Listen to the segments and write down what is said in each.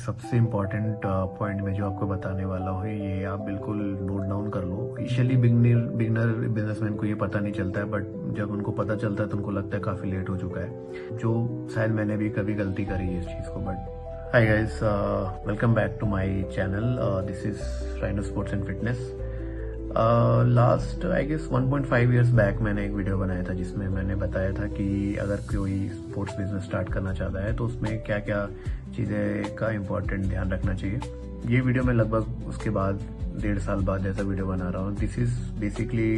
सबसे important point मैं जो आपको बताने वाला हूँ ये आप बिल्कुल नोट डाउन कर लो। इनिशियली बिगनर बिजनेसमैन को ये पता नहीं चलता है, बट जब उनको पता चलता है तो उनको लगता है काफ़ी लेट हो चुका है, जो शायद मैंने भी कभी गलती करी है इस चीज़ को। But hi guys, welcome back to my channel. This is Rhino Sports and Fitness. Last I guess 1.5 years back मैंने एक वीडियो बनाया था जिसमें मैंने बताया था कि अगर कोई स्पोर्ट्स बिजनेस स्टार्ट करना चाहता है तो उसमें क्या क्या चीज़ें का इम्पोर्टेंट ध्यान रखना चाहिए। ये वीडियो मैं लगभग उसके बाद 1.5 साल बाद जैसा वीडियो बना रहा हूँ। दिस इज़ बेसिकली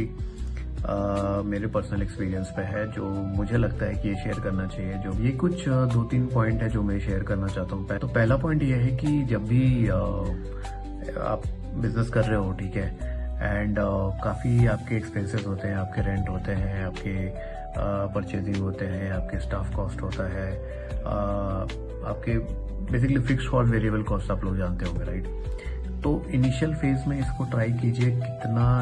मेरे पर्सनल एक्सपीरियंस पे है, जो मुझे लगता है कि ये शेयर करना चाहिए। जो ये कुछ 2-3 पॉइंट है जो मैं शेयर करना चाहता हूँ। तो पहला पॉइंट ये है कि जब भी आप बिजनेस कर रहे हो, ठीक है, एंड काफ़ी आपके एक्सपेंसेस होते हैं, आपके रेंट होते हैं, आपके परचेजिंग होते हैं, आपके स्टाफ कॉस्ट होता है, आपके basically fixed cost, variable cost आप लोग जानते होंगे, राइट। तो इनिशियल फेज में इसको ट्राई कीजिए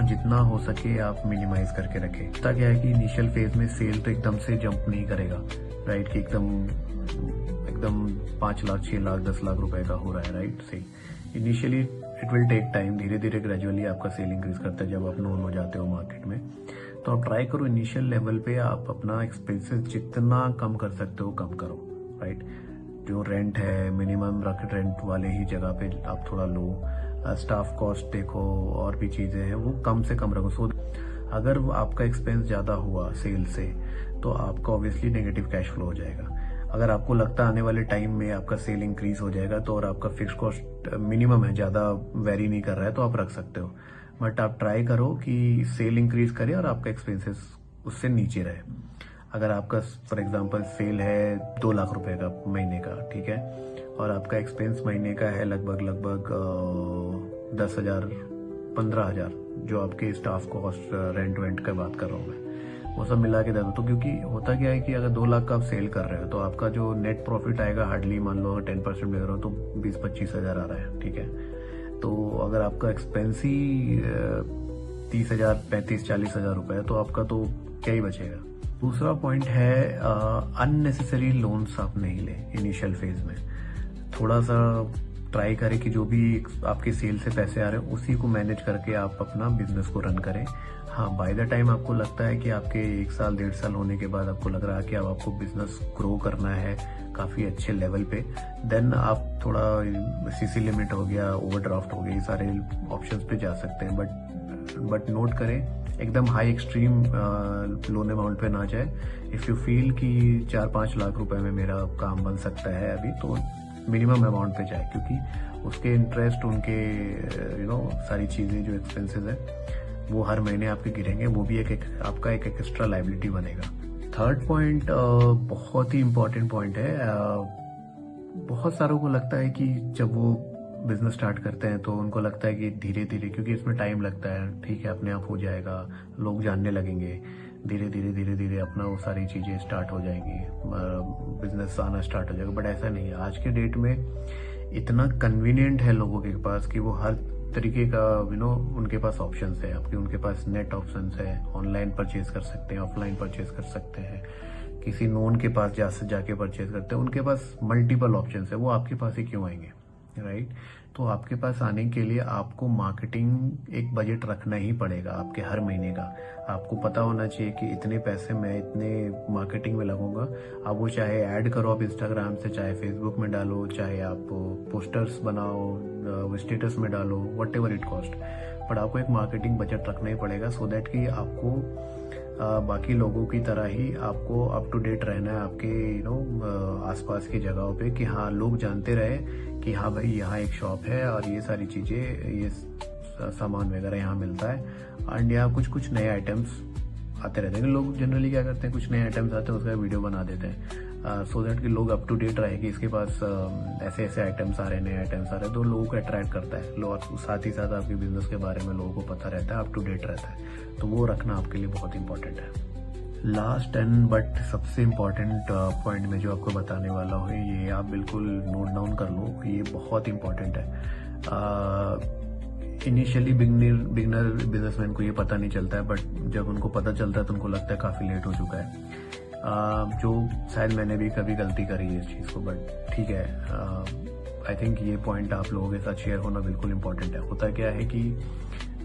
जितना हो सके आप मिनिमाइज करके रखें। होता क्या है कि इनिशियल फेज में सेल तो एकदम से जंप नहीं करेगा, राइट, कि एकदम 5 लाख 6 लाख 10 लाख रुपए का हो रहा है, राइट। सही, initially it will take time, धीरे धीरे ग्रेजुअली आपका सेल इंक्रीज करता है जब आप नोन हो जाते हो मार्केट में। तो आप ट्राई करो इनिशियल लेवल पे आप अपना एक्सपेंसेस जितना कम कर सकते हो कम करो, राइट। जो रेंट है मिनिमम रख, रेंट वाले ही जगह पे आप थोड़ा लो। स्टाफ कॉस्ट देखो, और भी चीजें हैं वो कम से कम रखो। सो अगर आपका एक्सपेंस ज्यादा हुआ सेल से तो आपका ऑब्वियसली नेगेटिव कैश फ्लो हो जाएगा। अगर आपको लगता है आने वाले टाइम में आपका सेल इंक्रीज हो जाएगा तो और आपका फिक्स कॉस्ट मिनिमम है, ज्यादा वेरी नहीं कर रहा है, तो आप रख सकते हो। बट आप ट्राई करो कि सेल इंक्रीज करे और आपका एक्सपेंसेस उससे नीचे रहे। अगर आपका फॉर एग्जांपल सेल है 2 लाख रुपए का महीने का, ठीक है, और आपका एक्सपेंस महीने का है लगभग 10,000 15,000, जो आपके स्टाफ कॉस्ट रेंट वेंट का बात कर रहा हूँ मैं, वो सब मिला के दे दो। तो क्योंकि होता क्या है कि अगर 2 लाख का आप सेल कर रहे हो तो आपका जो नेट प्रॉफिट आएगा हार्डली मान लो 10% में करो तो 20-25 हजार आ रहा है, ठीक है। तो अगर आपका एक्सपेंस ही 30,000 35-40 हजार रुपए है तो आपका तो क्या ही बचेगा। दूसरा पॉइंट है अननेसेसरी लोन्स आप नहीं ले इनिशियल फेज में। थोड़ा सा ट्राई करें कि जो भी आपके सेल से पैसे आ रहे हैं उसी को मैनेज करके आप अपना बिजनेस को रन करें। हाँ, बाय द टाइम आपको लगता है कि आपके 1 साल 1.5 साल होने के बाद आपको लग रहा है कि अब आपको बिजनेस ग्रो करना है काफी अच्छे लेवल पे, देन आप थोड़ा सीसी लिमिट हो गया, ओवरड्राफ्ट हो गया, ये सारे ऑप्शंस पे जा सकते हैं। बट नोट करें एकदम हाई एक्सट्रीम लोन अमाउंट पे ना जाए। इफ यू फील कि 4-5 लाख रुपए में मेरा काम बन सकता है अभी, तो मिनिमम अमाउंट पे जाए, क्योंकि उसके इंटरेस्ट, उनके सारी चीजें जो एक्सपेंसेस है वो हर महीने आपके गिरेंगे, वो भी आपका एक एक्स्ट्रा लाइबिलिटी बनेगा। थर्ड पॉइंट बहुत ही इंपॉर्टेंट पॉइंट है। बहुत सारों को लगता है कि जब वो बिजनेस स्टार्ट करते हैं तो उनको लगता है कि धीरे धीरे, क्योंकि इसमें टाइम लगता है, ठीक है, अपने आप हो जाएगा, लोग जानने लगेंगे, धीरे धीरे अपना वो सारी चीजें स्टार्ट हो जाएंगी, बिजनेस आना स्टार्ट हो जाएगा। बट ऐसा नहीं है। आज के डेट में इतना कन्वीनियंट है लोगों के पास कि वो हर तरीके का उनके पास ऑप्शंस है। आपके उनके पास नेट ऑप्शंस है, ऑनलाइन परचेज कर सकते हैं, ऑफलाइन परचेज कर सकते हैं, किसी नोन के पास जाके परचेज करते हैं, उनके पास मल्टीपल ऑप्शंस है। वो आपके पास ही क्यों आएंगे, राइट। तो आपके पास आने के लिए आपको मार्केटिंग एक बजट रखना ही पड़ेगा आपके हर महीने का। आपको पता होना चाहिए कि इतने पैसे मैं इतने मार्केटिंग में लगूंगा। आप वो चाहे ऐड करो आप इंस्टाग्राम से, चाहे फेसबुक में डालो, चाहे आप पोस्टर्स बनाओ, स्टेटस में डालो, what ever it cost, but आपको एक मार्केटिंग बजट रखना ही पड़ेगा, सो दैट कि आपको बाकी लोगों की तरह ही आपको अप टू डेट रहना है आपके आसपास की जगहों पे, कि हाँ लोग जानते रहे कि हाँ भाई यहाँ एक शॉप है और ये सारी चीजें, ये सामान वगैरह यहाँ मिलता है। एंड यहाँ कुछ नए आइटम्स आते रहते हैं। लोग जनरली क्या करते हैं, कुछ नए आइटम्स आते हैं उसका वीडियो बना देते हैं, सो दैट कि लोग अप टू डेट रहे कि इसके पास ऐसे ऐसे आइटम्स आ रहे हैं, नए आइटम्स आ रहे हैं, तो लोगों को अट्रैक्ट करता है। लोग साथ ही साथ आपके बिजनेस के बारे में लोगों को पता रहता है, अप टू डेट रहता है, तो वो रखना आपके लिए बहुत इंपॉर्टेंट है। लास्ट एंड बट सबसे इम्पॉर्टेंट पॉइंट मैं जो आपको बताने वाला हूँ ये आप बिल्कुल नोट डाउन कर लो, ये बहुत इंपॉर्टेंट है। इनिशियली बिगनर बिजनेसमैन को ये पता नहीं चलता है, बट जब उनको पता चलता है तो उनको लगता है काफी लेट हो चुका है, जो शायद मैंने भी कभी गलती करी है इस चीज को। बट ठीक है, आई थिंक ये पॉइंट आप लोगों के साथ शेयर होना बिल्कुल इंपॉर्टेंट है। होता क्या है कि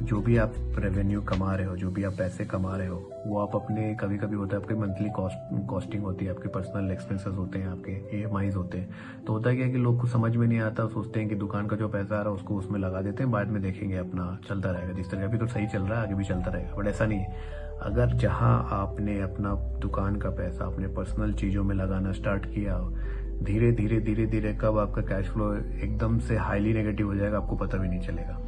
जो भी आप रेवेन्यू कमा रहे हो, जो भी आप पैसे कमा रहे हो, वो आप अपने, कभी कभी होता है आपकी मंथली कॉस्टिंग होती है, आपके पर्सनल एक्सपेंसेस होते हैं, आपके EMIs होते हैं। तो होता क्या है कि लोग को समझ में नहीं आता, सोचते हैं कि दुकान का जो पैसा आ रहा है उसको उसमें लगा देते हैं, बाद में देखेंगे, अपना चलता रहेगा, जिस तरह अभी तो सही चल रहा है, आगे भी चलता रहेगा। बट ऐसा नहीं है। अगर जहां आपने अपना दुकान का पैसा अपने पर्सनल चीज़ों में लगाना स्टार्ट किया, धीरे धीरे धीरे धीरे कब आपका कैश फ्लो एकदम से हाईली नेगेटिव हो जाएगा, आपको पता भी नहीं चलेगा।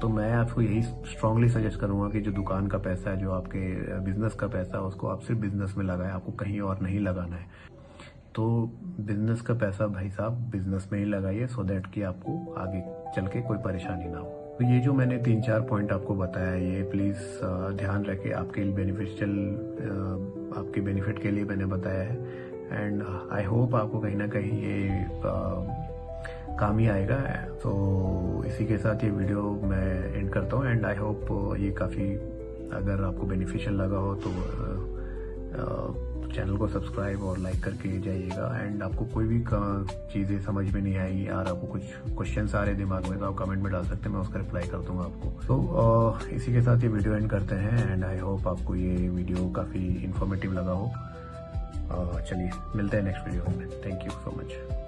तो मैं आपको यही स्ट्रांगली सजेस्ट करूंगा कि जो दुकान का पैसा है, जो आपके बिजनेस का पैसा है, उसको आप सिर्फ बिजनेस में लगाएं, आपको कहीं और नहीं लगाना है। तो बिजनेस का पैसा भाई साहब बिजनेस में ही लगाइए, सो दैट कि आपको आगे चल के कोई परेशानी ना हो। तो ये जो मैंने 3-4 पॉइंट आपको बताया, ये प्लीज़ ध्यान रखें, आपके बेनिफिशियल, आपके बेनिफिट के लिए मैंने बताया है। एंड आई होप आपको कहीं ना कहीं ये काम ही आएगा। तो इसी के साथ ये वीडियो मैं एंड करता हूँ। एंड आई होप ये काफ़ी, अगर आपको बेनिफिशियल लगा हो तो चैनल को सब्सक्राइब और लाइक करके जाइएगा। एंड आपको कोई भी चीज़ें समझ में नहीं आएगी, यार आपको कुछ क्वेश्चंस आ रहे दिमाग में, तो आप कमेंट में डाल सकते हैं, मैं उसका रिप्लाई कर दूंगा आपको। तो इसी के साथ ये वीडियो एंड करते हैं। एंड आई होप आपको ये वीडियो काफ़ी इन्फॉर्मेटिव लगा हो। चलिए मिलते हैं नेक्स्ट वीडियो में। Thank you so much.